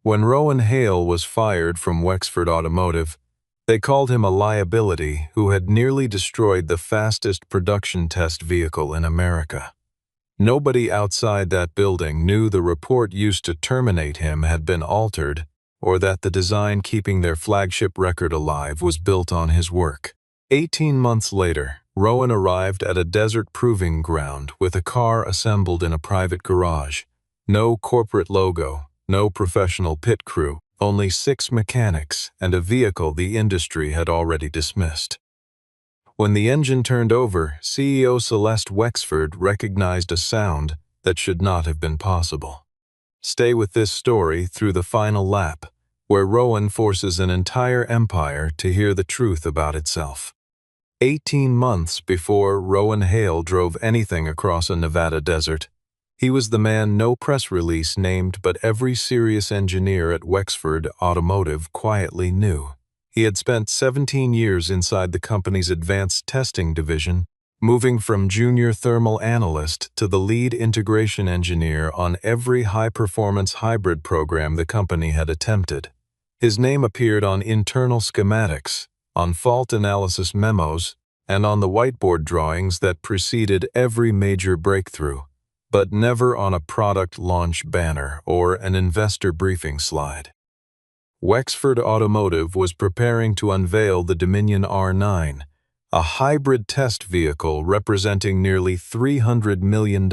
When Rowan Hale was fired from Wexford Automotive, they called him a liability who had nearly destroyed the fastest production test vehicle in America. Nobody outside that building knew the report used to terminate him had been altered, or that the design keeping their flagship record alive was built on his work. 18 months later, Rowan arrived at a desert proving ground with a car assembled in a private garage. No corporate logo, no professional pit crew, only 6 mechanics and a vehicle the industry had already dismissed. When the engine turned over, CEO Celeste Wexford recognized a sound that should not have been possible. Stay with this story through the final lap, where Rowan forces an entire empire to hear the truth about itself. 18 months before Rowan Hale drove anything across a Nevada desert, he was the man no press release named but every serious engineer at Wexford Automotive quietly knew. He had spent 17 years inside the company's advanced testing division, moving from junior thermal analyst to the lead integration engineer on every high-performance hybrid program the company had attempted. His name appeared on internal schematics, on fault analysis memos, and on the whiteboard drawings that preceded every major breakthrough, but never on a product launch banner or an investor briefing slide. Wexford Automotive was preparing to unveil the Dominion R9, a hybrid test vehicle representing nearly $300 million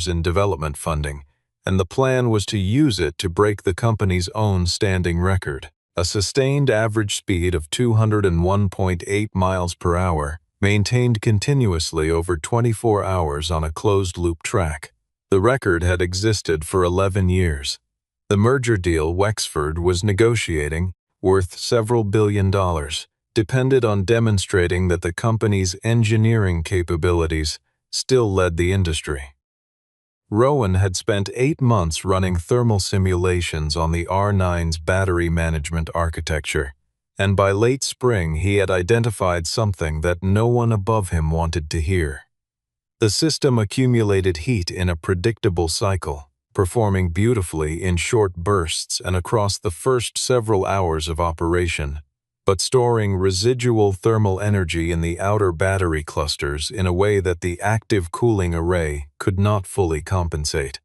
in development funding, and the plan was to use it to break the company's own standing record. A sustained average speed of 201.8 miles per hour, maintained continuously over 24 hours on a closed-loop track. The record had existed for 11 years. The merger deal Wexford was negotiating, worth several billion dollars, depended on demonstrating that the company's engineering capabilities still led the industry. Rowan had spent 8 months running thermal simulations on the R9's battery management architecture, and by late spring he had identified something that no one above him wanted to hear. The system accumulated heat in a predictable cycle, performing beautifully in short bursts and across the first several hours of operation, but storing residual thermal energy in the outer battery clusters in a way that the active cooling array could not fully compensate.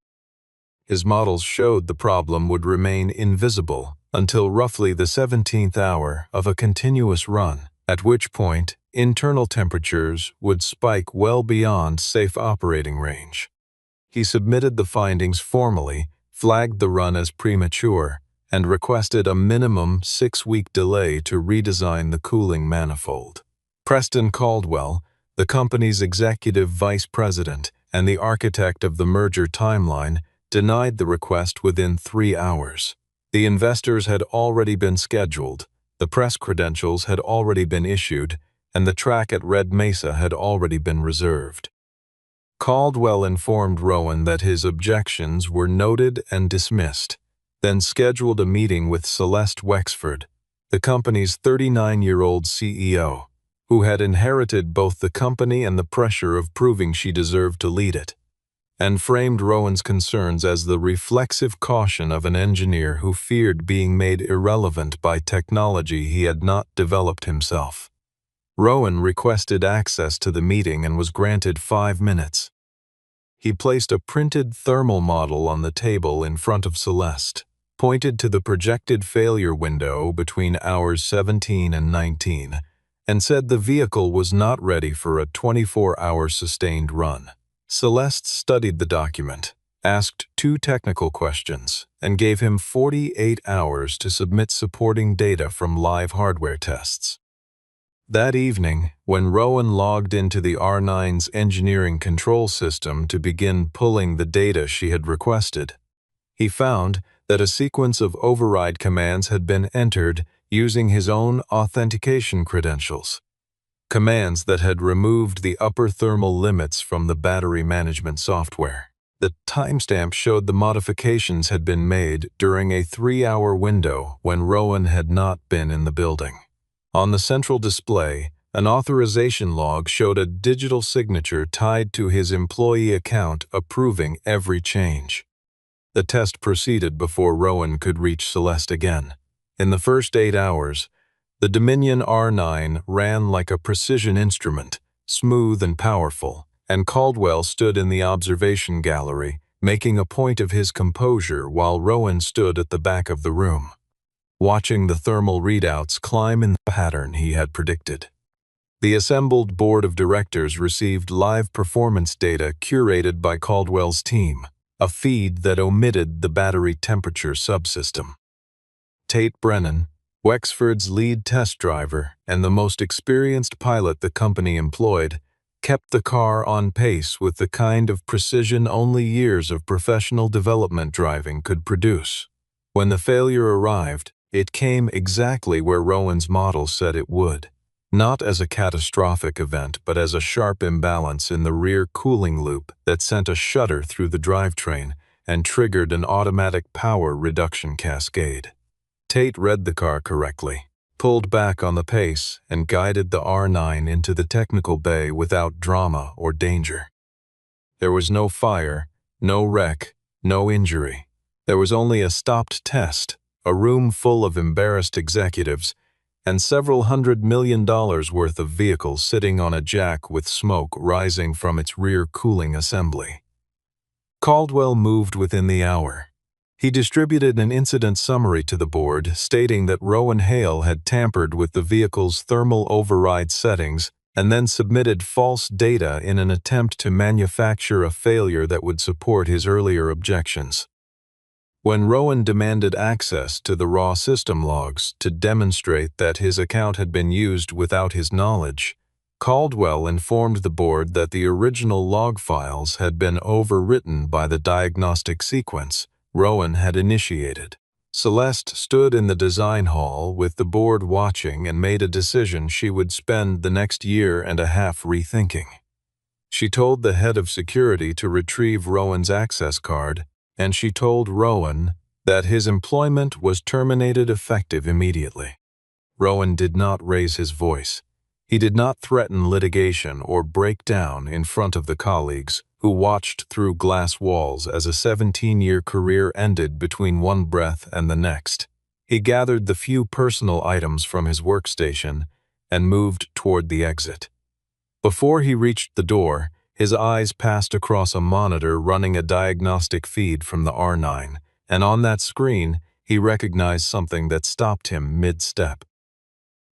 His models showed the problem would remain invisible until roughly the 17th hour of a continuous run, at which point internal temperatures would spike well beyond safe operating range. He submitted the findings formally, flagged the run as premature, and requested a minimum 6-week delay to redesign the cooling manifold. Preston Caldwell, the company's executive vice president and the architect of the merger timeline, denied the request within 3 hours. The investors had already been scheduled, the press credentials had already been issued, and the track at Red Mesa had already been reserved. Caldwell informed Rowan that his objections were noted and dismissed, then scheduled a meeting with Celeste Wexford, the company's 39-year-old CEO, who had inherited both the company and the pressure of proving she deserved to lead it, and framed Rowan's concerns as the reflexive caution of an engineer who feared being made irrelevant by technology he had not developed himself. Rowan requested access to the meeting and was granted 5 minutes. He placed a printed thermal model on the table in front of Celeste, pointed to the projected failure window between hours 17 and 19, and said the vehicle was not ready for a 24-hour sustained run. Celeste studied the document, asked 2 technical questions, and gave him 48 hours to submit supporting data from live hardware tests. That evening, when Rowan logged into the R9's engineering control system to begin pulling the data she had requested, he found that a sequence of override commands had been entered using his own authentication credentials, commands that had removed the upper thermal limits from the battery management software. The timestamp showed the modifications had been made during a 3-hour window when Rowan had not been in the building. On the central display, an authorization log showed a digital signature tied to his employee account approving every change. The test proceeded before Rowan could reach Celeste again. In the first 8 hours, the Dominion R9 ran like a precision instrument, smooth and powerful, and Caldwell stood in the observation gallery, making a point of his composure while Rowan stood at the back of the room, watching the thermal readouts climb in the pattern he had predicted. The assembled board of directors received live performance data curated by Caldwell's team, a feed that omitted the battery temperature subsystem. Tate Brennan, Wexford's lead test driver and the most experienced pilot the company employed, kept the car on pace with the kind of precision only years of professional development driving could produce. When the failure arrived, it came exactly where Rowan's model said it would. Not as a catastrophic event, but as a sharp imbalance in the rear cooling loop that sent a shudder through the drivetrain and triggered an automatic power reduction cascade. Tate read the car correctly, pulled back on the pace, and guided the R9 into the technical bay without drama or danger. There was no fire, no wreck, no injury. There was only a stopped test, a room full of embarrassed executives, and several $100 million worth of vehicles sitting on a jack with smoke rising from its rear cooling assembly. Caldwell moved within the hour. He distributed an incident summary to the board stating that Rowan Hale had tampered with the vehicle's thermal override settings and then submitted false data in an attempt to manufacture a failure that would support his earlier objections. When Rowan demanded access to the raw system logs to demonstrate that his account had been used without his knowledge, Caldwell informed the board that the original log files had been overwritten by the diagnostic sequence Rowan had initiated. Celeste stood in the design hall with the board watching and made a decision she would spend the next year and a half rethinking. She told the head of security to retrieve Rowan's access card, and she told Rowan that his employment was terminated effective immediately. Rowan did not raise his voice. He did not threaten litigation or break down in front of the colleagues who watched through glass walls as a 17-year career ended between one breath and the next. He gathered the few personal items from his workstation and moved toward the exit. Before he reached the door, his eyes passed across a monitor running a diagnostic feed from the R9, and on that screen, he recognized something that stopped him mid-step.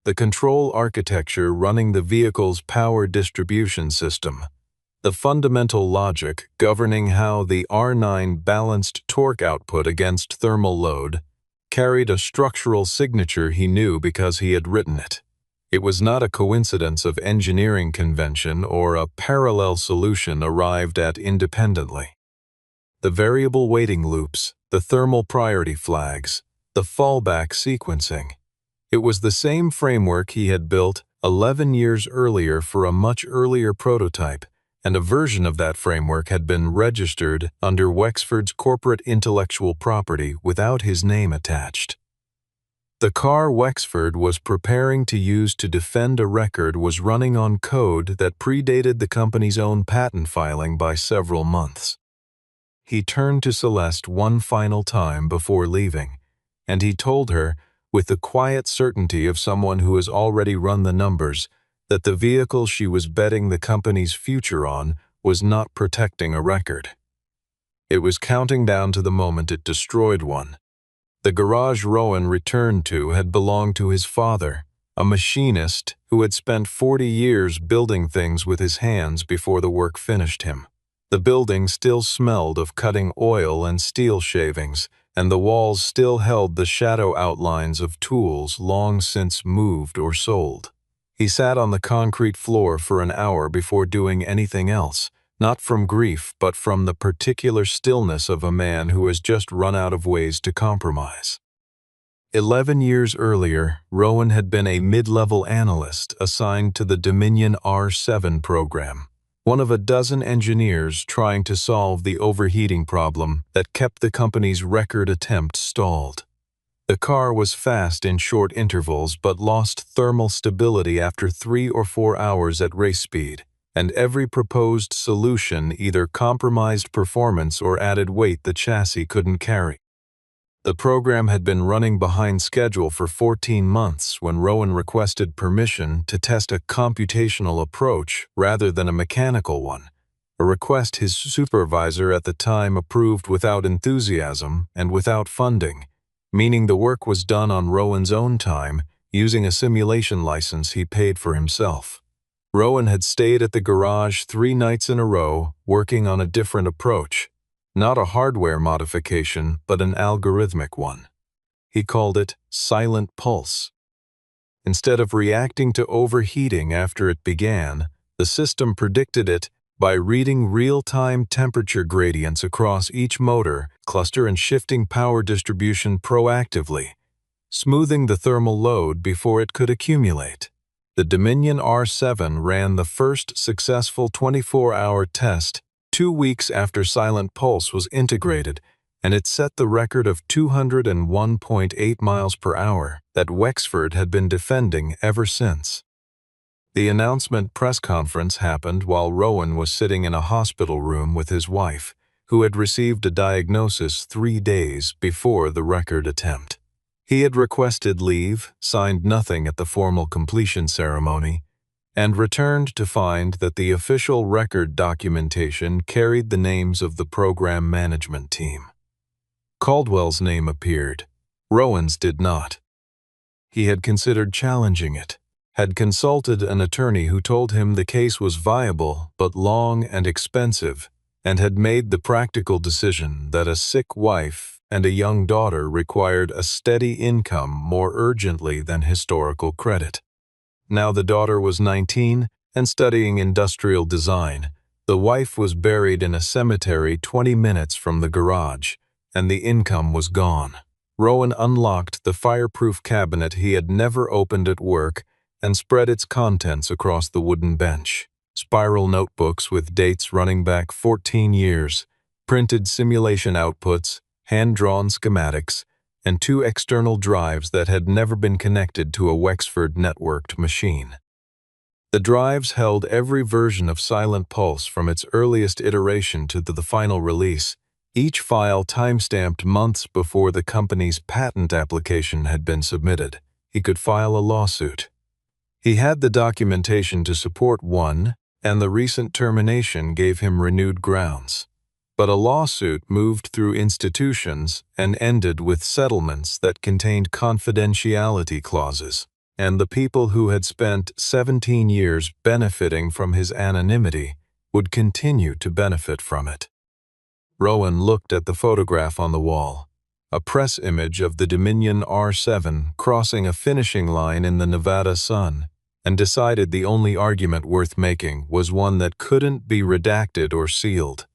The control architecture running the vehicle's power distribution system, the fundamental logic governing how the R9 balanced torque output against thermal load, carried a structural signature he knew because he had written it. It was not a coincidence of engineering convention or a parallel solution arrived at independently. The variable weighting loops, the thermal priority flags, the fallback sequencing. It was the same framework he had built 11 years earlier for a much earlier prototype, and a version of that framework had been registered under Wexford's corporate intellectual property without his name attached. The car Wexford was preparing to use to defend a record was running on code that predated the company's own patent filing by several months. He turned to Celeste one final time before leaving, and he told her, with the quiet certainty of someone who has already run the numbers, that the vehicle she was betting the company's future on was not protecting a record. It was counting down to the moment it destroyed one. The garage Rowan returned to had belonged to his father, a machinist who had spent 40 years building things with his hands before the work finished him. The building still smelled of cutting oil and steel shavings, and the walls still held the shadow outlines of tools long since moved or sold. He sat on the concrete floor for an hour before doing anything else, not from grief but from the particular stillness of a man who has just run out of ways to compromise. 11 years earlier, Rowan had been a mid-level analyst assigned to the Dominion R7 program, one of a dozen engineers trying to solve the overheating problem that kept the company's record attempt stalled. The car was fast in short intervals but lost thermal stability after 3 or 4 hours at race speed. and every proposed solution either compromised performance or added weight the chassis couldn't carry. The program had been running behind schedule for 14 months when Rowan requested permission to test a computational approach rather than a mechanical one, a request his supervisor at the time approved without enthusiasm and without funding, meaning the work was done on Rowan's own time using a simulation license he paid for himself. Rowan had stayed at the garage 3 nights in a row working on a different approach. Not a hardware modification, but an algorithmic one. He called it silent pulse. Instead of reacting to overheating after it began, the system predicted it by reading real-time temperature gradients across each motor cluster and shifting power distribution proactively, smoothing the thermal load before it could accumulate. The Dominion R7 ran the first successful 24-hour test 2 weeks after Silent Pulse was integrated, and it set the record of 201.8 miles per hour that Wexford had been defending ever since. The announcement press conference happened while Rowan was sitting in a hospital room with his wife, who had received a diagnosis 3 days before the record attempt. He had requested leave, signed nothing at the formal completion ceremony, and returned to find that the official record documentation carried the names of the program management team. Caldwell's name appeared. Rowan's did not. He had considered challenging it, had consulted an attorney who told him the case was viable but long and expensive, and had made the practical decision that a sick wife and a young daughter required a steady income more urgently than historical credit. Now the daughter was 19 and studying industrial design. The wife was buried in a cemetery 20 minutes from the garage, and the income was gone. Rowan unlocked the fireproof cabinet he had never opened at work and spread its contents across the wooden bench. Spiral notebooks with dates running back 14 years, printed simulation outputs, hand-drawn schematics, and 2 external drives that had never been connected to a Wexford networked machine. The drives held every version of Silent Pulse from its earliest iteration to the final release, each file timestamped months before the company's patent application had been submitted. He could file a lawsuit. He had the documentation to support one, and the recent termination gave him renewed grounds. But a lawsuit moved through institutions and ended with settlements that contained confidentiality clauses, and the people who had spent 17 years benefiting from his anonymity would continue to benefit from it. Rowan looked at the photograph on the wall, a press image of the Dominion R7 crossing a finishing line in the Nevada sun, and decided the only argument worth making was one that couldn't be redacted or sealed.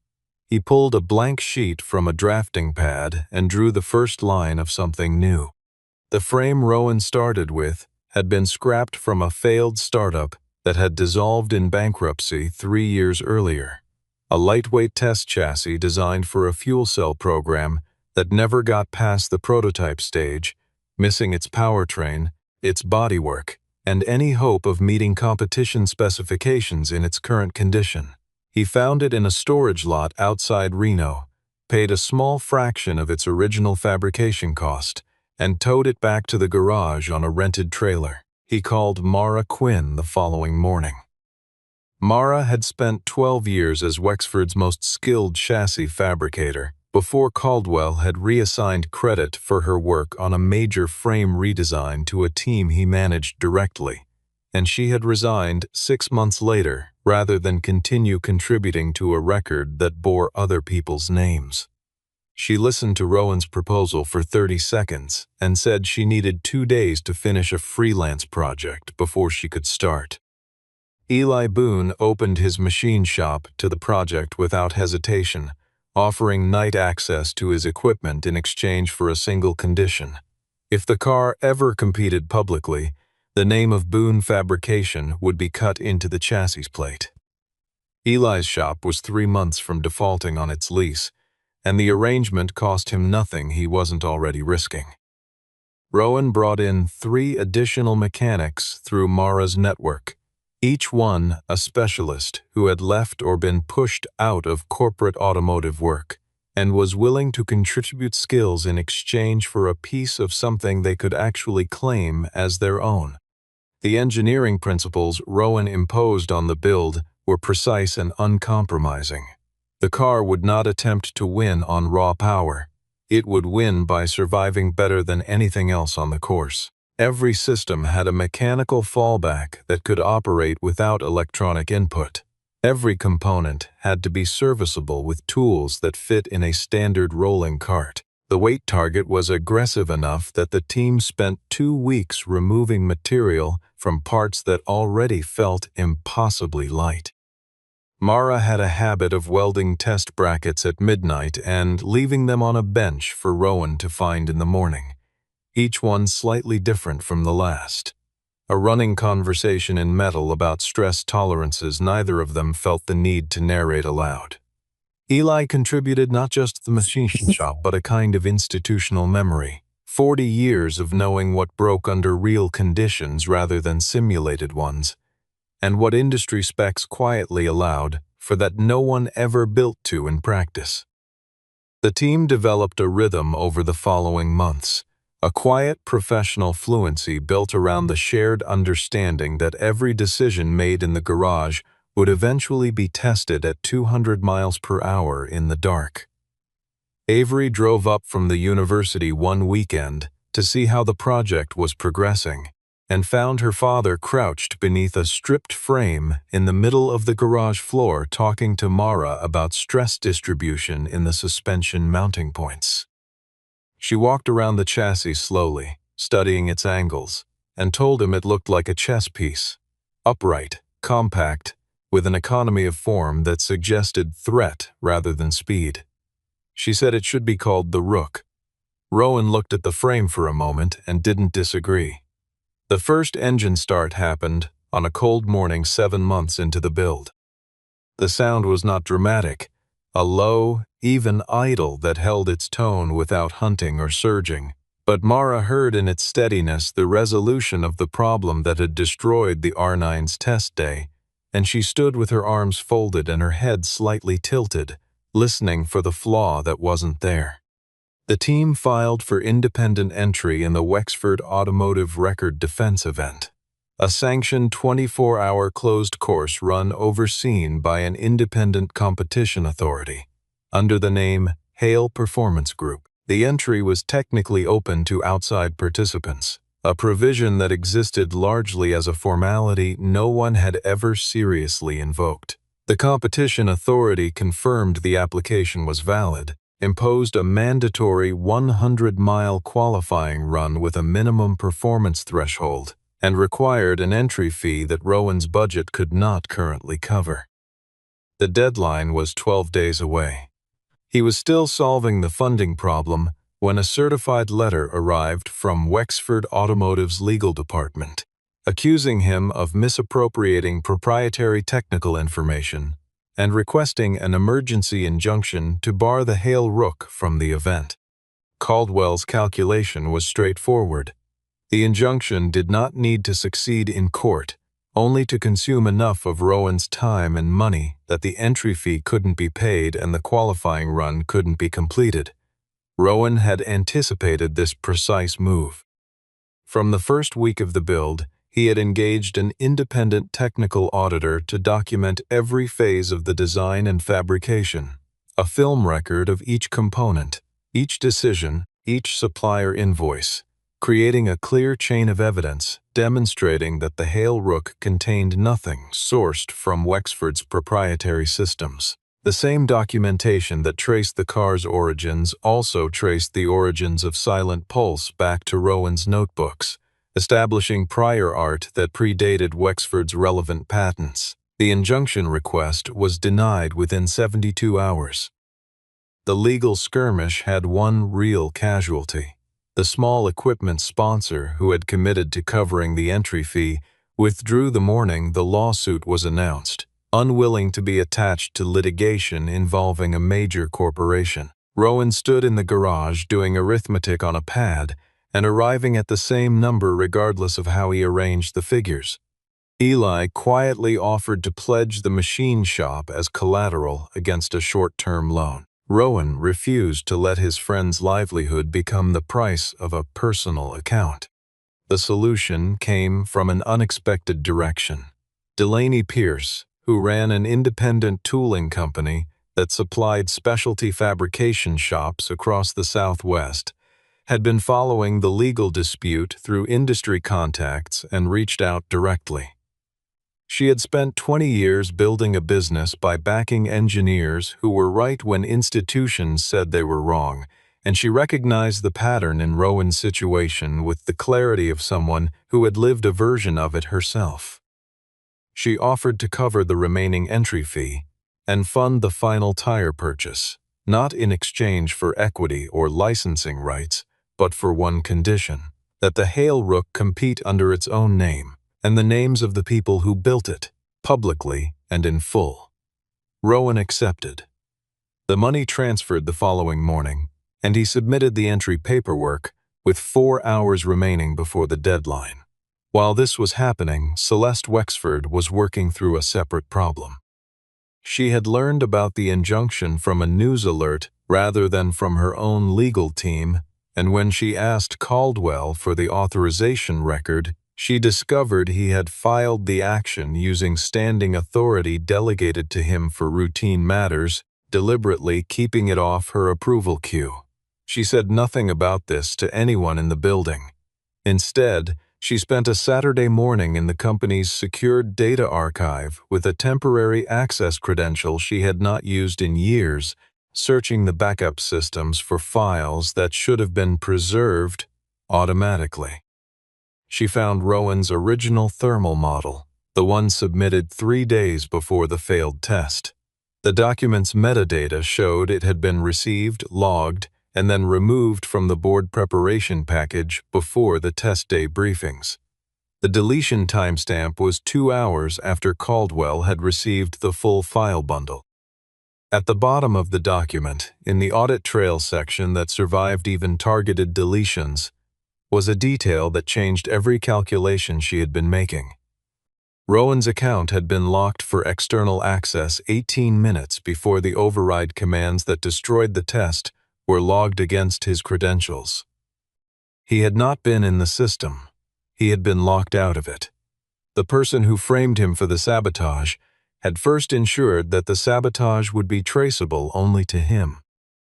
He pulled a blank sheet from a drafting pad and drew the first line of something new. The frame Rowan started with had been scrapped from a failed startup that had dissolved in bankruptcy 3 years earlier. A lightweight test chassis designed for a fuel cell program that never got past the prototype stage, missing its powertrain, its bodywork, and any hope of meeting competition specifications in its current condition. He found it in a storage lot outside Reno, paid a small fraction of its original fabrication cost, and towed it back to the garage on a rented trailer. He called Mara Quinn the following morning. Mara had spent 12 years as Wexford's most skilled chassis fabricator before Caldwell had reassigned credit for her work on a major frame redesign to a team he managed directly, and she had resigned 6 months later rather than continue contributing to a record that bore other people's names. She listened to Rowan's proposal for 30 seconds and said she needed 2 days to finish a freelance project before she could start. Eli Boone opened his machine shop to the project without hesitation, offering night access to his equipment in exchange for a single condition. If the car ever competed publicly, the name of Boone Fabrication would be cut into the chassis plate. Eli's shop was 3 months from defaulting on its lease, and the arrangement cost him nothing he wasn't already risking. Rowan brought in 3 additional mechanics through Mara's network, each one a specialist who had left or been pushed out of corporate automotive work and was willing to contribute skills in exchange for a piece of something they could actually claim as their own. The engineering principles Rowan imposed on the build were precise and uncompromising. The car would not attempt to win on raw power. It would win by surviving better than anything else on the course. Every system had a mechanical fallback that could operate without electronic input. Every component had to be serviceable with tools that fit in a standard rolling cart. The weight target was aggressive enough that the team spent 2 weeks removing material from parts that already felt impossibly light. Mara had a habit of welding test brackets at midnight and leaving them on a bench for Rowan to find in the morning, each one slightly different from the last. A running conversation in metal about stress tolerances neither of them felt the need to narrate aloud. Eli contributed not just the machine shop but a kind of institutional memory, 40 years of knowing what broke under real conditions rather than simulated ones, and what industry specs quietly allowed for that no one ever built to in practice. The team developed a rhythm over the following months, a quiet professional fluency built around the shared understanding that every decision made in the garage would eventually be tested at 200 miles per hour in the dark. Avery drove up from the university one weekend to see how the project was progressing and found her father crouched beneath a stripped frame in the middle of the garage floor talking to Mara about stress distribution in the suspension mounting points. She walked around the chassis slowly, studying its angles, and told him it looked like a chess piece, upright, compact, with an economy of form that suggested threat rather than speed. She said it should be called the Rook. Rowan looked at the frame for a moment and didn't disagree. The first engine start happened on a cold morning 7 months into the build. The sound was not dramatic, a low, even idle that held its tone without hunting or surging, but Mara heard in its steadiness the resolution of the problem that had destroyed the R9's test day, and she stood with her arms folded and her head slightly tilted, listening for the flaw that wasn't there. The team filed for independent entry in the Wexford Automotive Record Defense event, a sanctioned 24-hour closed course run overseen by an independent competition authority. Under the name Hale Performance Group, the entry was technically open to outside participants, a provision that existed largely as a formality no one had ever seriously invoked. The competition authority confirmed the application was valid, imposed a mandatory 100-mile qualifying run with a minimum performance threshold, and required an entry fee that Rowan's budget could not currently cover. The deadline was 12 days away. He was still solving the funding problem when a certified letter arrived from Wexford Automotive's legal department, accusing him of misappropriating proprietary technical information and requesting an emergency injunction to bar the Hale Rook from the event. Caldwell's calculation was straightforward. The injunction did not need to succeed in court, only to consume enough of Rowan's time and money that the entry fee couldn't be paid and the qualifying run couldn't be completed. Rowan had anticipated this precise move. From the first week of the build, he had engaged an independent technical auditor to document every phase of the design and fabrication, a film record of each component, each decision, each supplier invoice, creating a clear chain of evidence demonstrating that the Hale Rook contained nothing sourced from Wexford's proprietary systems. The same documentation that traced the car's origins also traced the origins of Silent Pulse back to Rowan's notebooks, establishing prior art that predated Wexford's relevant patents. The injunction request was denied within 72 hours. The legal skirmish had one real casualty. The small equipment sponsor who had committed to covering the entry fee withdrew the morning the lawsuit was announced, unwilling to be attached to litigation involving a major corporation. Rowan stood in the garage doing arithmetic on a pad and arriving at the same number regardless of how he arranged the figures. Eli quietly offered to pledge the machine shop as collateral against a short-term loan. Rowan refused to let his friend's livelihood become the price of a personal account. The solution came from an unexpected direction. Delaney Pierce, who ran an independent tooling company that supplied specialty fabrication shops across the Southwest, had been following the legal dispute through industry contacts and reached out directly. She had spent 20 years building a business by backing engineers who were right when institutions said they were wrong, and she recognized the pattern in Rowan's situation with the clarity of someone who had lived a version of it herself. She offered to cover the remaining entry fee and fund the final tire purchase, not in exchange for equity or licensing rights, but for one condition: that the Hale Rook compete under its own name and the names of the people who built it, publicly and in full. Rowan accepted. The money transferred the following morning, and he submitted the entry paperwork with 4 hours remaining before the deadline. While this was happening, Celeste Wexford was working through a separate problem. She had learned about the injunction from a news alert rather than from her own legal team, and when she asked Caldwell for the authorization record, she discovered he had filed the action using standing authority delegated to him for routine matters, deliberately keeping it off her approval queue. She said nothing about this to anyone in the building. Instead, she spent a Saturday morning in the company's secured data archive with a temporary access credential she had not used in years, searching the backup systems for files that should have been preserved automatically. She found Rowan's original thermal model, the one submitted 3 days before the failed test. The document's metadata showed it had been received, logged, and then removed from the board preparation package before the test day briefings. The deletion timestamp was 2 hours after Caldwell had received the full file bundle. At the bottom of the document, in the audit trail section that survived even targeted deletions, was a detail that changed every calculation she had been making. Rowan's account had been locked for external access 18 minutes before the override commands that destroyed the test were logged against his credentials. He had not been in the system. He had been locked out of it. The person who framed him for the sabotage had first ensured that the sabotage would be traceable only to him.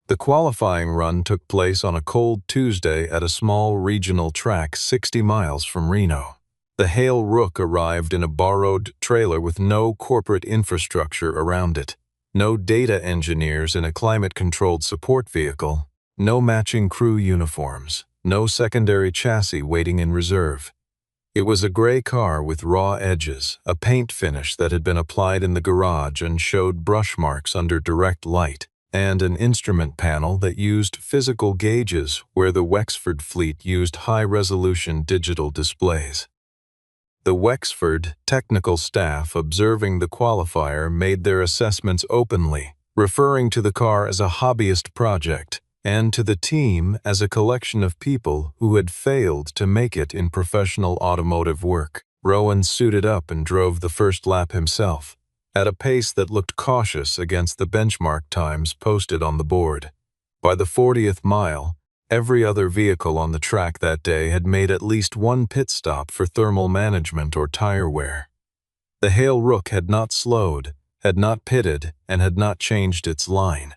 The qualifying run took place on a cold Tuesday at a small regional track 60 miles from Reno. The Hale Rook arrived in a borrowed trailer with no corporate infrastructure around it, no data engineers in a climate-controlled support vehicle, no matching crew uniforms, no secondary chassis waiting in reserve. It was a gray car with raw edges, a paint finish that had been applied in the garage and showed brush marks under direct light, and an instrument panel that used physical gauges where the Wexford fleet used high-resolution digital displays. The Wexford technical staff observing the qualifier made their assessments openly, referring to the car as a hobbyist project and to the team as a collection of people who had failed to make it in professional automotive work. Rowan suited up and drove the first lap himself, at a pace that looked cautious against the benchmark times posted on the board. By the 40th mile, every other vehicle on the track that day had made at least one pit stop for thermal management or tire wear. The Hale Rook had not slowed, had not pitted, and had not changed its line.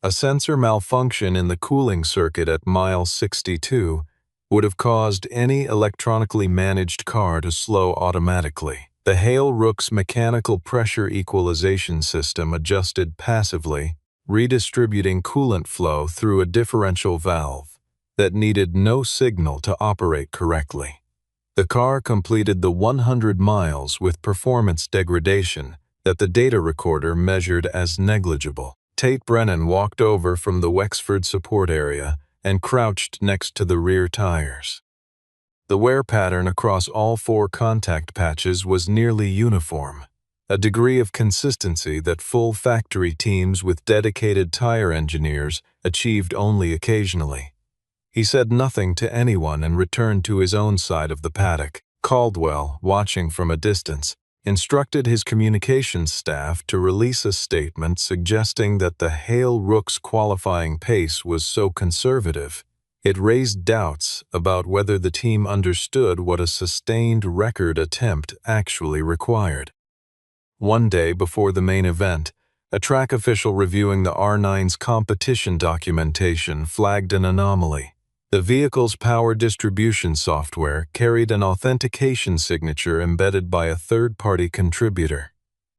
A sensor malfunction in the cooling circuit at mile 62 would have caused any electronically managed car to slow automatically. The Hale Rook's mechanical pressure equalization system adjusted passively, redistributing coolant flow through a differential valve that needed no signal to operate correctly. The car completed the 100 miles with performance degradation that the data recorder measured as negligible. Tate Brennan walked over from the Wexford support area and crouched next to the rear tires. The wear pattern across all 4 contact patches was nearly uniform, a degree of consistency that full factory teams with dedicated tire engineers achieved only occasionally. He said nothing to anyone and returned to his own side of the paddock. Caldwell, watching from a distance, instructed his communications staff to release a statement suggesting that the Hale Rook's qualifying pace was so conservative, it raised doubts about whether the team understood what a sustained record attempt actually required. One day before the main event, a track official reviewing the R9's competition documentation flagged an anomaly. The vehicle's power distribution software carried an authentication signature embedded by a third-party contributor.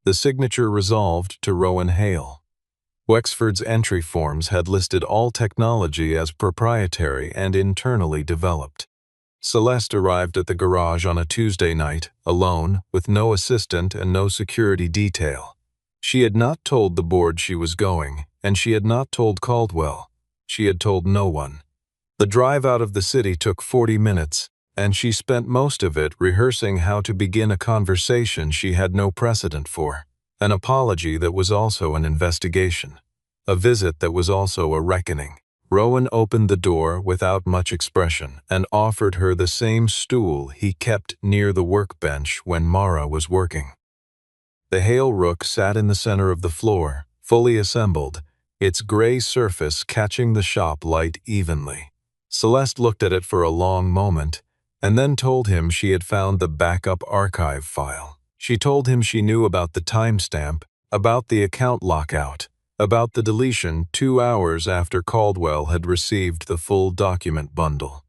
The signature resolved to Rowan Hale. Wexford's entry forms had listed all technology as proprietary and internally developed. Celeste arrived at the garage on a Tuesday night, alone, with no assistant and no security detail. She had not told the board she was going, and she had not told Caldwell. She had told no one. The drive out of the city took 40 minutes, and she spent most of it rehearsing how to begin a conversation she had no precedent for, an apology that was also an investigation, a visit that was also a reckoning. Rowan opened the door without much expression and offered her the same stool he kept near the workbench when Mara was working. The Hale Rook sat in the center of the floor, fully assembled, its gray surface catching the shop light evenly. Celeste looked at it for a long moment, and then told him she had found the backup archive file. She told him she knew about the timestamp, about the account lockout, about the deletion 2 hours after Caldwell had received the full document bundle.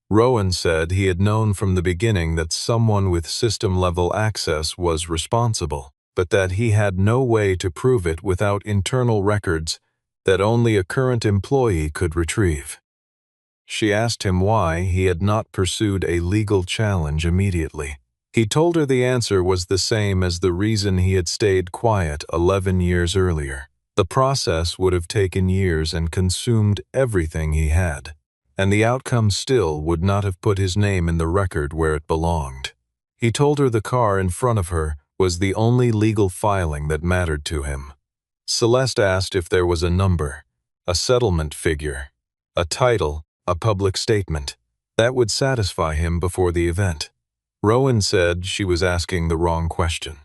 Rowan said he had known from the beginning that someone with system-level access was responsible, but that he had no way to prove it without internal records that only a current employee could retrieve. She asked him why he had not pursued a legal challenge immediately. He told her the answer was the same as the reason he had stayed quiet 11 years earlier. The process would have taken years and consumed everything he had, and the outcome still would not have put his name in the record where it belonged. He told her the car in front of her was the only legal filing that mattered to him. Celeste asked if there was a number, a settlement figure, a title, a public statement. That would satisfy him before the event. Rowan said she was asking the wrong question.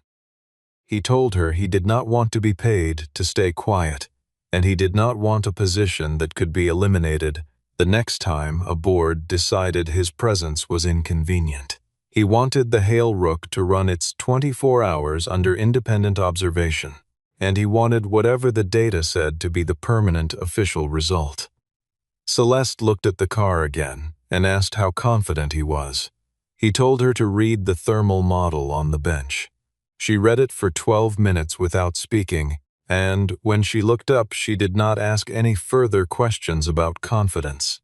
He told her he did not want to be paid to stay quiet, and he did not want a position that could be eliminated the next time a board decided his presence was inconvenient. He wanted the Hale Rook to run its 24 hours under independent observation, and he wanted whatever the data said to be the permanent official result. Celeste looked at the car again and asked how confident he was. He told her to read the thermal model on the bench. She read it for 12 minutes without speaking, and when she looked up, she did not ask any further questions about confidence.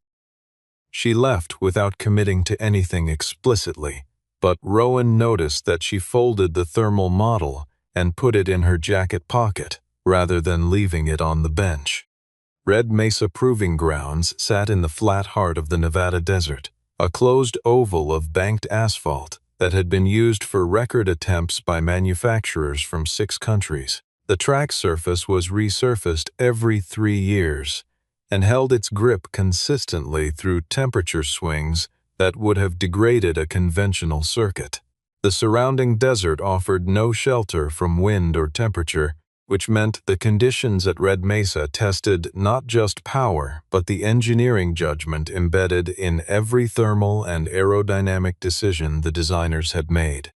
She left without committing to anything explicitly, but Rowan noticed that she folded the thermal model and put it in her jacket pocket, rather than leaving it on the bench. Red Mesa Proving Grounds sat in the flat heart of the Nevada desert, a closed oval of banked asphalt that had been used for record attempts by manufacturers from 6 countries. The track surface was resurfaced every 3 years and held its grip consistently through temperature swings that would have degraded a conventional circuit. The surrounding desert offered no shelter from wind or temperature, which meant the conditions at Red Mesa tested not just power, but the engineering judgment embedded in every thermal and aerodynamic decision the designers had made.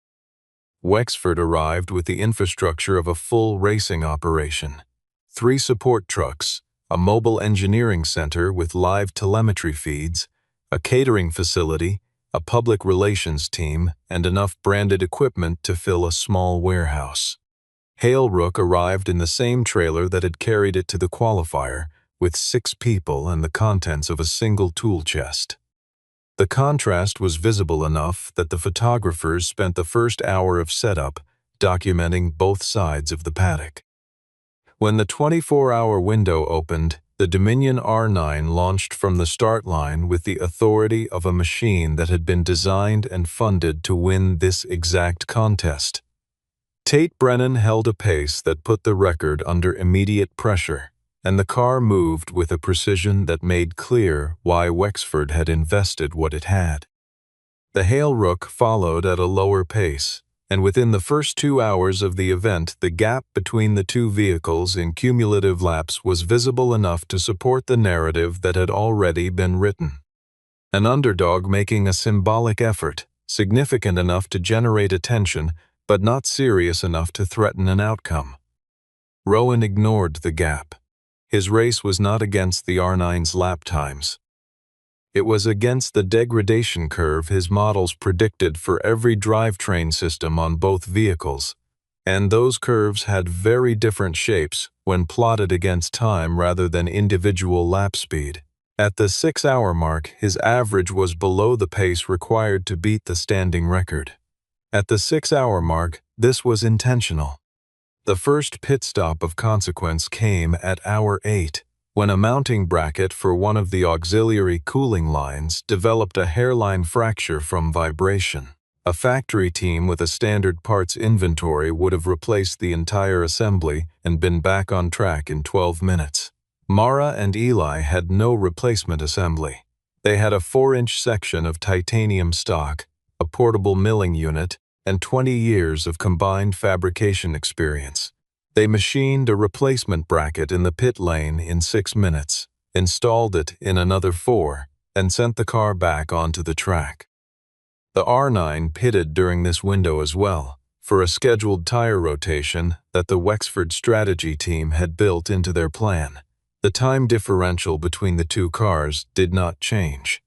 Wexford arrived with the infrastructure of a full racing operation: 3 support trucks, a mobile engineering center with live telemetry feeds, a catering facility, a public relations team, and enough branded equipment to fill a small warehouse. Hale Rook arrived in the same trailer that had carried it to the qualifier, with 6 people and the contents of a single tool chest. The contrast was visible enough that the photographers spent the first hour of setup documenting both sides of the paddock. When the 24-hour window opened, the Dominion R9 launched from the start line with the authority of a machine that had been designed and funded to win this exact contest. Tate Brennan held a pace that put the record under immediate pressure, and the car moved with a precision that made clear why Wexford had invested what it had. The Hale Rook followed at a lower pace, and within the first 2 hours of the event, the gap between the two vehicles in cumulative laps was visible enough to support the narrative that had already been written. An underdog making a symbolic effort, significant enough to generate attention, but not serious enough to threaten an outcome. Rowan ignored the gap. His race was not against the R9's lap times. It was against the degradation curve his models predicted for every drivetrain system on both vehicles, and those curves had very different shapes when plotted against time rather than individual lap speed. At the 6-hour mark, his average was below the pace required to beat the standing record. At the 6-hour mark, this was intentional. The first pit stop of consequence came at hour 8, when a mounting bracket for one of the auxiliary cooling lines developed a hairline fracture from vibration. A factory team with a standard parts inventory would have replaced the entire assembly and been back on track in 12 minutes. Mara and Eli had no replacement assembly. They had a 4-inch section of titanium stock, a portable milling unit, and 20 years of combined fabrication experience. They machined a replacement bracket in the pit lane in 6 minutes, installed it in another 4, and sent the car back onto the track. The R9 pitted during this window as well, for a scheduled tire rotation that the Wexford strategy team had built into their plan. The time differential between the two cars did not change.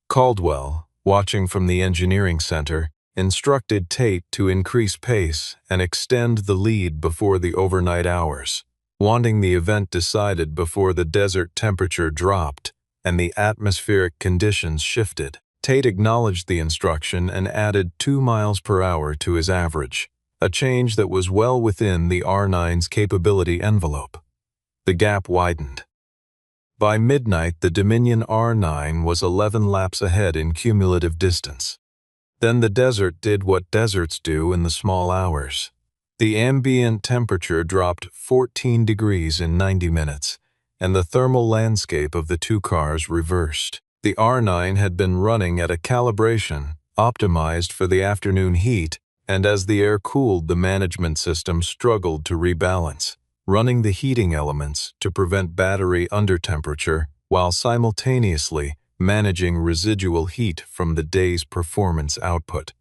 Caldwell, watching from the engineering center, instructed Tate to increase pace and extend the lead before the overnight hours, wanting the event decided before the desert temperature dropped and the atmospheric conditions shifted. Tate acknowledged the instruction and added 2 miles per hour to his average, a change that was well within the R9's capability envelope. The gap widened. By midnight, the Dominion R9 was 11 laps ahead in cumulative distance. Then the desert did what deserts do in the small hours. The ambient temperature dropped 14 degrees in 90 minutes, and the thermal landscape of the two cars reversed. The R9 had been running at a calibration optimized for the afternoon heat, and as the air cooled, the management system struggled to rebalance, running the heating elements to prevent battery undertemperature while simultaneously managing residual heat from the day's performance output.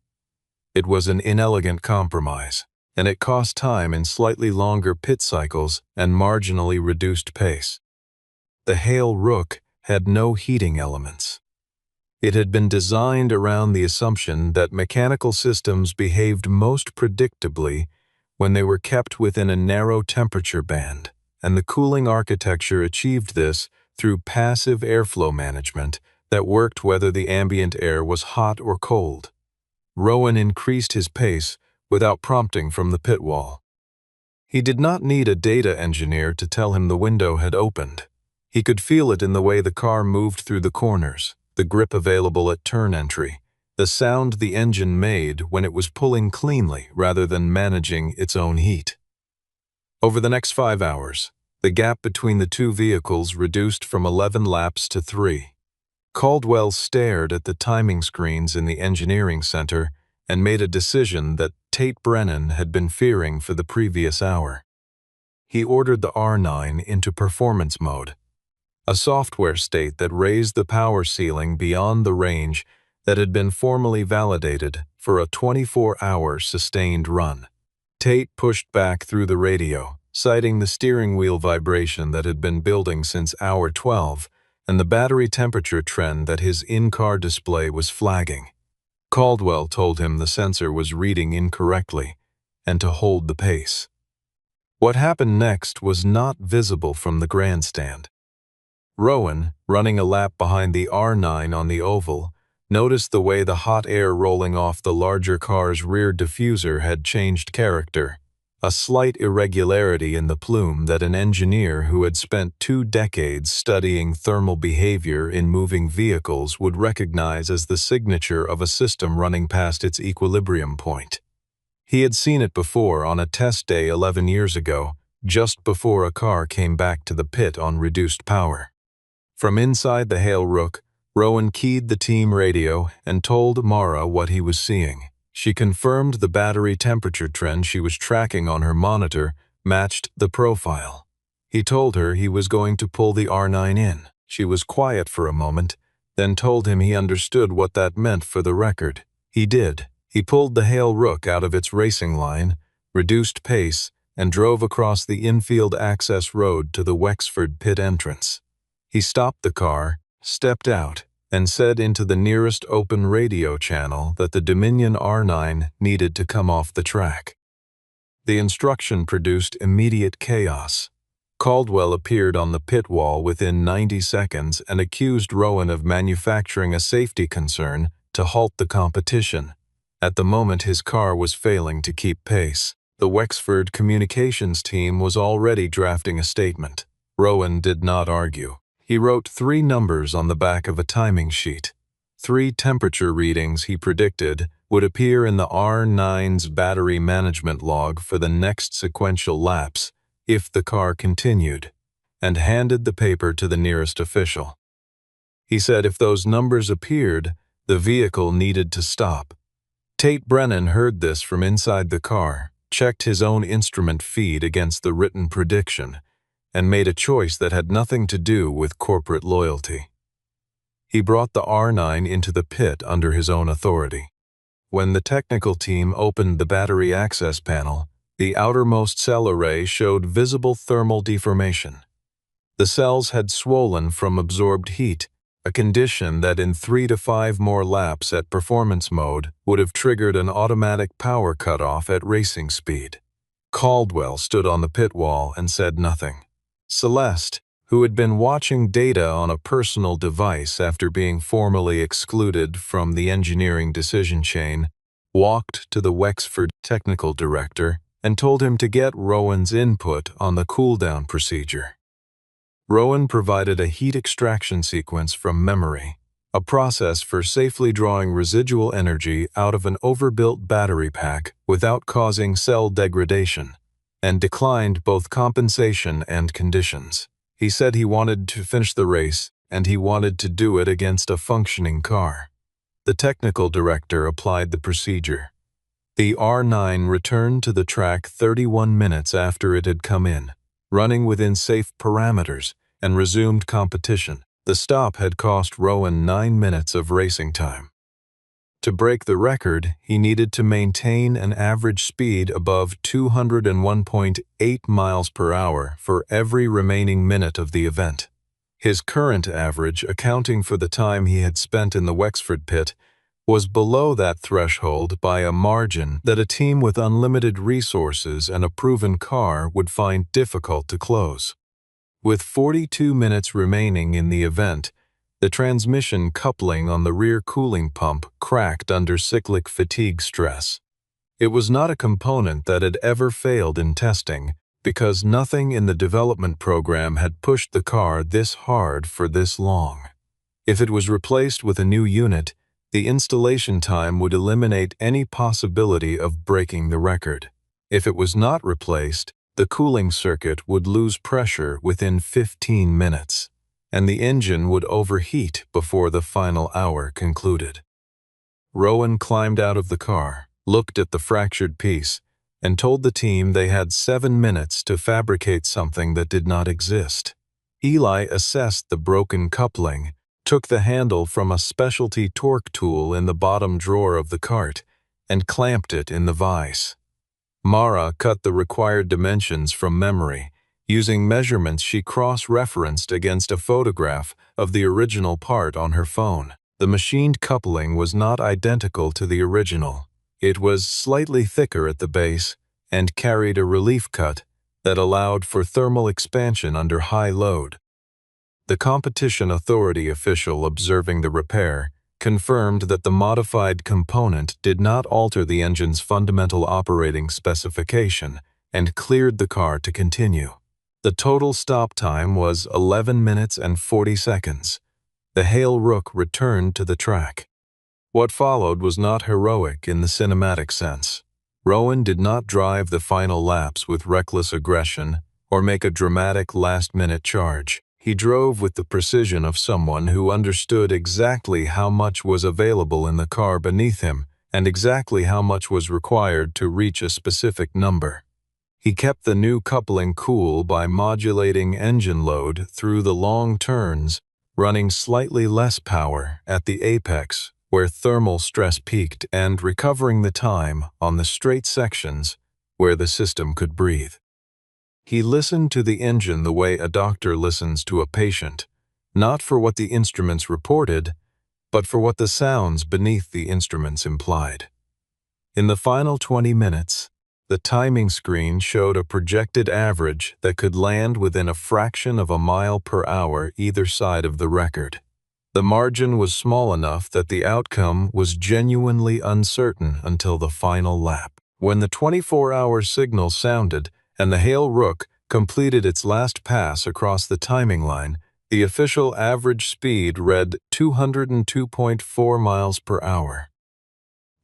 It was an inelegant compromise, and it cost time in slightly longer pit cycles and marginally reduced pace. The Hale Rook had no heating elements. It had been designed around the assumption that mechanical systems behaved most predictably when they were kept within a narrow temperature band, and the cooling architecture achieved this through passive airflow management that worked whether the ambient air was hot or cold. Rowan increased his pace without prompting from the pit wall. He did not need a data engineer to tell him the window had opened. He could feel it in the way the car moved through the corners, the grip available at turn entry, the sound the engine made when it was pulling cleanly rather than managing its own heat. Over the next 5 hours, the gap between the two vehicles reduced from 11 laps to 3. Caldwell stared at the timing screens in the engineering center and made a decision that Tate Brennan had been fearing for the previous hour. He ordered the R9 into performance mode, a software state that raised the power ceiling beyond the range that had been formally validated for a 24-hour sustained run. Tate pushed back through the radio, citing the steering wheel vibration that had been building since hour 12 and the battery temperature trend that his in-car display was flagging. Caldwell told him the sensor was reading incorrectly and to hold the pace. What happened next was not visible from the grandstand. Rowan, running a lap behind the R9 on the oval, noticed the way the hot air rolling off the larger car's rear diffuser had changed character, a slight irregularity in the plume that an engineer who had spent 2 decades studying thermal behavior in moving vehicles would recognize as the signature of a system running past its equilibrium point. He had seen it before on a test day 11 years ago, just before a car came back to the pit on reduced power. From inside the Hale Rook, Rowan keyed the team radio and told Mara what he was seeing. She confirmed the battery temperature trend she was tracking on her monitor matched the profile. He told her he was going to pull the R9 in. She was quiet for a moment, then told him he understood what that meant for the record. He did. He pulled the Hale Rook out of its racing line, reduced pace, and drove across the infield access road to the Wexford pit entrance. He stopped the car, stepped out, and said into the nearest open radio channel that the Dominion R9 needed to come off the track. The instruction produced immediate chaos. Caldwell appeared on the pit wall within 90 seconds and accused Rowan of manufacturing a safety concern to halt the competition. At the moment, his car was failing to keep pace. The Wexford communications team was already drafting a statement. Rowan did not argue. He wrote 3 numbers on the back of a timing sheet. 3 temperature readings he predicted would appear in the R9's battery management log for the next sequential laps if the car continued, and handed the paper to the nearest official. He said if those numbers appeared, the vehicle needed to stop. Tate Brennan heard this from inside the car, checked his own instrument feed against the written prediction, and made a choice that had nothing to do with corporate loyalty. He brought the R9 into the pit under his own authority. When the technical team opened the battery access panel, the outermost cell array showed visible thermal deformation. The cells had swollen from absorbed heat, a condition that in 3 to 5 more laps at performance mode would have triggered an automatic power cutoff at racing speed. Caldwell stood on the pit wall and said nothing. Celeste, who had been watching data on a personal device after being formally excluded from the engineering decision chain, walked to the Wexford technical director and told him to get Rowan's input on the cool-down procedure. Rowan provided a heat extraction sequence from memory, a process for safely drawing residual energy out of an overbuilt battery pack without causing cell degradation, and declined both compensation and conditions. He said he wanted to finish the race, and he wanted to do it against a functioning car. The technical director applied the procedure. The R9 returned to the track 31 minutes after it had come in, running within safe parameters, and resumed competition. The stop had cost Rowan 9 minutes of racing time. To break the record, he needed to maintain an average speed above 201.8 miles per hour for every remaining minute of the event. His current average, accounting for the time he had spent in the Wexford pit, was below that threshold by a margin that a team with unlimited resources and a proven car would find difficult to close. With 42 minutes remaining in the event, the transmission coupling on the rear cooling pump cracked under cyclic fatigue stress. It was not a component that had ever failed in testing, because nothing in the development program had pushed the car this hard for this long. If it was replaced with a new unit, the installation time would eliminate any possibility of breaking the record. If it was not replaced, the cooling circuit would lose pressure within 15 minutes, and the engine would overheat before the final hour concluded. Rowan climbed out of the car, looked at the fractured piece, and told the team they had 7 minutes to fabricate something that did not exist. Eli assessed the broken coupling, took the handle from a specialty torque tool in the bottom drawer of the cart, and clamped it in the vise. Mara cut the required dimensions from memory, using measurements she cross-referenced against a photograph of the original part on her phone. The machined coupling was not identical to the original. It was slightly thicker at the base and carried a relief cut that allowed for thermal expansion under high load. The competition authority official observing the repair confirmed that the modified component did not alter the engine's fundamental operating specification and cleared the car to continue. The total stop time was 11 minutes and 40 seconds. The Hale Rook returned to the track. What followed was not heroic in the cinematic sense. Rowan did not drive the final laps with reckless aggression or make a dramatic last-minute charge. He drove with the precision of someone who understood exactly how much was available in the car beneath him and exactly how much was required to reach a specific number. He kept the new coupling cool by modulating engine load through the long turns, running slightly less power at the apex where thermal stress peaked and recovering the time on the straight sections where the system could breathe. He listened to the engine the way a doctor listens to a patient, not for what the instruments reported, but for what the sounds beneath the instruments implied. In the final 20 minutes, the timing screen showed a projected average that could land within a fraction of a mile per hour either side of the record. The margin was small enough that the outcome was genuinely uncertain until the final lap. When the 24-hour signal sounded and the Hale Rook completed its last pass across the timing line, the official average speed read 202.4 miles per hour.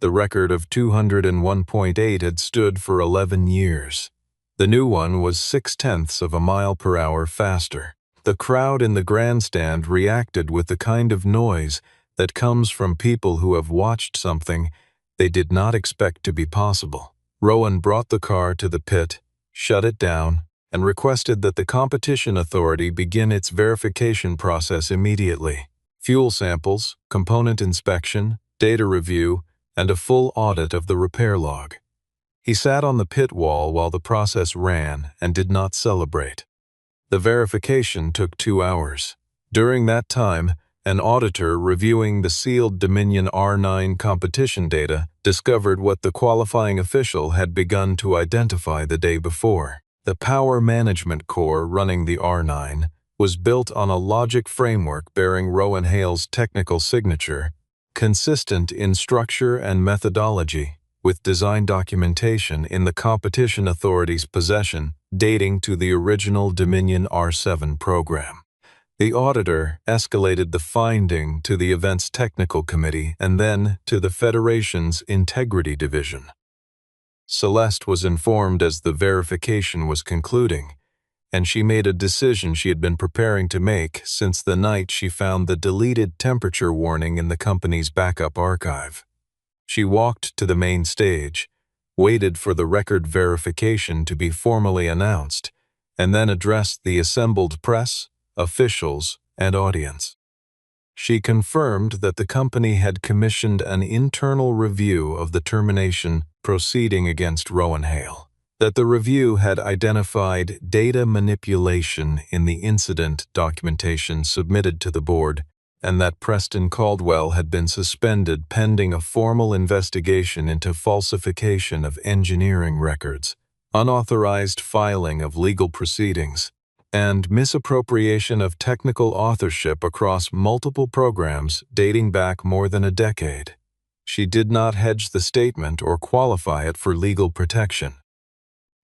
The record of 201.8 had stood for 11 years. The new one was 0.6 of a mile per hour faster. The crowd in the grandstand reacted with the kind of noise that comes from people who have watched something they did not expect to be possible. Rowan brought the car to the pit, shut it down, and requested that the competition authority begin its verification process immediately. Fuel samples, component inspection, data review, and a full audit of the repair log. He sat on the pit wall while the process ran and did not celebrate. The verification took 2 hours. During that time, an auditor reviewing the sealed Dominion R9 competition data discovered what the qualifying official had begun to identify the day before. The power management core running the R9 was built on a logic framework bearing Rowan Hale's technical signature, consistent in structure and methodology, with design documentation in the competition authority's possession dating to the original Dominion R7 program. The auditor escalated the finding to the event's technical committee and then to the Federation's Integrity Division. Celeste was informed as the verification was concluding, and she made a decision she had been preparing to make since the night she found the deleted temperature warning in the company's backup archive. She walked to the main stage, waited for the record verification to be formally announced, and then addressed the assembled press, officials, and audience. She confirmed that the company had commissioned an internal review of the termination proceeding against Rowan Hale, that the review had identified data manipulation in the incident documentation submitted to the board, and that Preston Caldwell had been suspended pending a formal investigation into falsification of engineering records, unauthorized filing of legal proceedings, and misappropriation of technical authorship across multiple programs dating back more than a decade. She did not hedge the statement or qualify it for legal protection.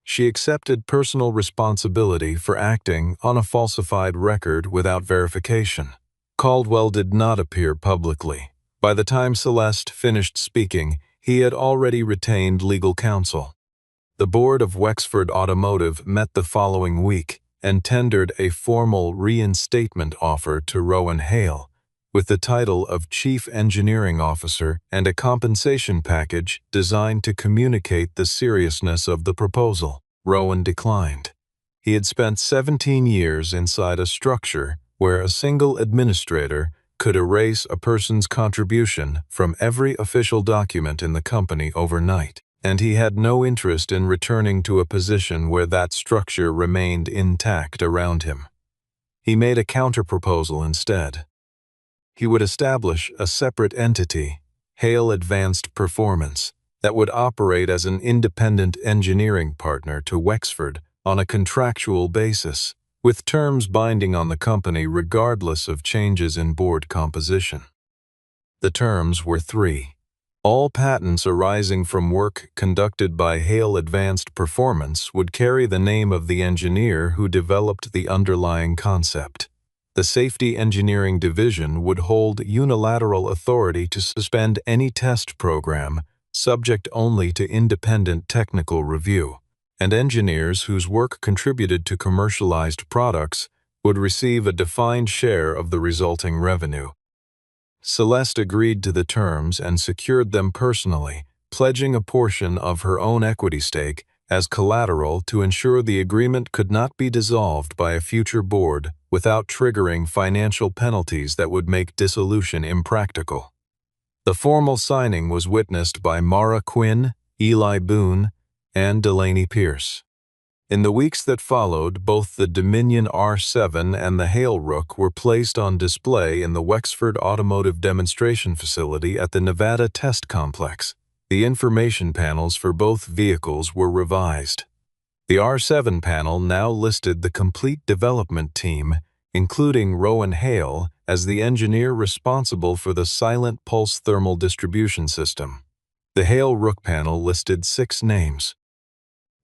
She accepted personal responsibility for acting on a falsified record without verification. Caldwell did not appear publicly. By the time Celeste finished speaking, he had already retained legal counsel. The board of Wexford Automotive met the following week and tendered a formal reinstatement offer to Rowan Hale, with the title of Chief Engineering Officer and a compensation package designed to communicate the seriousness of the proposal. Rowan declined. He had spent 17 years inside a structure where a single administrator could erase a person's contribution from every official document in the company overnight, and he had no interest in returning to a position where that structure remained intact around him. He made a counterproposal instead. He would establish a separate entity, Hale Advanced Performance, that would operate as an independent engineering partner to Wexford on a contractual basis, with terms binding on the company regardless of changes in board composition. The terms were 3. All patents arising from work conducted by Hale Advanced Performance would carry the name of the engineer who developed the underlying concept. The Safety Engineering Division would hold unilateral authority to suspend any test program, subject only to independent technical review, and engineers whose work contributed to commercialized products would receive a defined share of the resulting revenue. Celeste agreed to the terms and secured them personally, pledging a portion of her own equity stake as collateral to ensure the agreement could not be dissolved by a future board without triggering financial penalties that would make dissolution impractical. The formal signing was witnessed by Mara Quinn, Eli Boone, and Delaney Pierce. In the weeks that followed, both the Dominion R7 and the Hale Rook were placed on display in the Wexford Automotive Demonstration Facility at the Nevada Test Complex. The information panels for both vehicles were revised. The R7 panel now listed the complete development team, including Rowan Hale as the engineer responsible for the Silent Pulse Thermal Distribution System. The Hale Rook panel listed 6 names.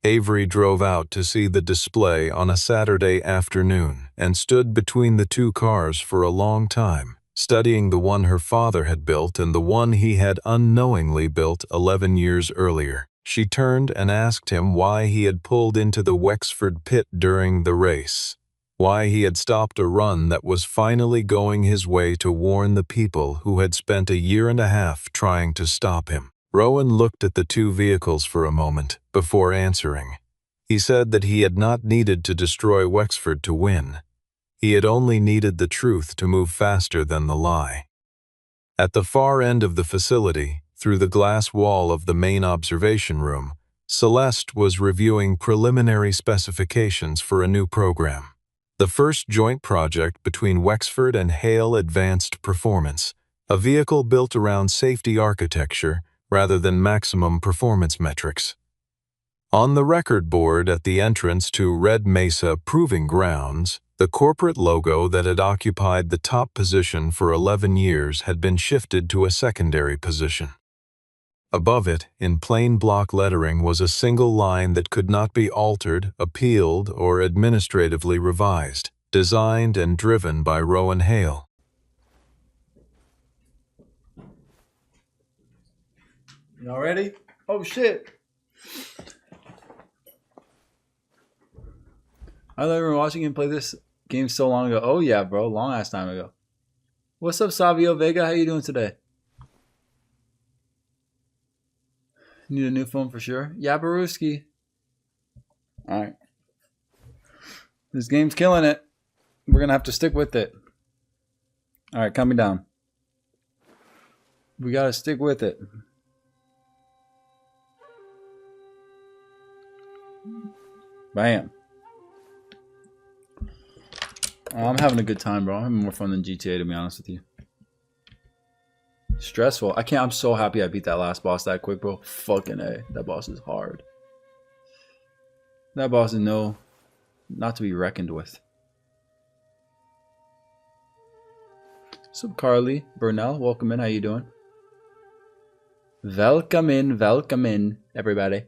Avery drove out to see the display on a Saturday afternoon and stood between the two cars for a long time, studying the one her father had built and the one he had unknowingly built 11 years earlier. She turned and asked him why he had pulled into the Wexford pit during the race, why he had stopped a run that was finally going his way to warn the people who had spent a year and a half trying to stop him. Rowan looked at the two vehicles for a moment before answering. He said that he had not needed to destroy Wexford to win. He had only needed the truth to move faster than the lie. At the far end of the facility, through the glass wall of the main observation room, Celeste was reviewing preliminary specifications for a new program. The first joint project between Wexford and Hale Advanced Performance, a vehicle built around safety architecture rather than maximum performance metrics. On the record board at the entrance to Red Mesa Proving Grounds, the corporate logo that had occupied the top position for 11 years had been shifted to a secondary position. Above it, in plain block lettering, was a single line that could not be altered, appealed, or administratively revised, designed and driven by Rowan Hale. Y'all ready? Oh shit! I thought we were watching him play this game so long ago. Oh yeah, bro, long ass time ago. What's up, Savio Vega? How you doing today? Need a new phone for sure. Yeah, Baruski. All right. This game's killing it. We're gonna have to stick with it. All right, calm me down. We gotta stick with it. Bam. Oh, I'm having a good time, bro. I'm having more fun than GTA, to be honest with you. Stressful. I'm so happy I beat that last boss that quick, bro. Fucking A. That boss is hard. That boss is not to be reckoned with. What's up, Carly? Burnell, welcome in. How you doing? Welcome in, everybody.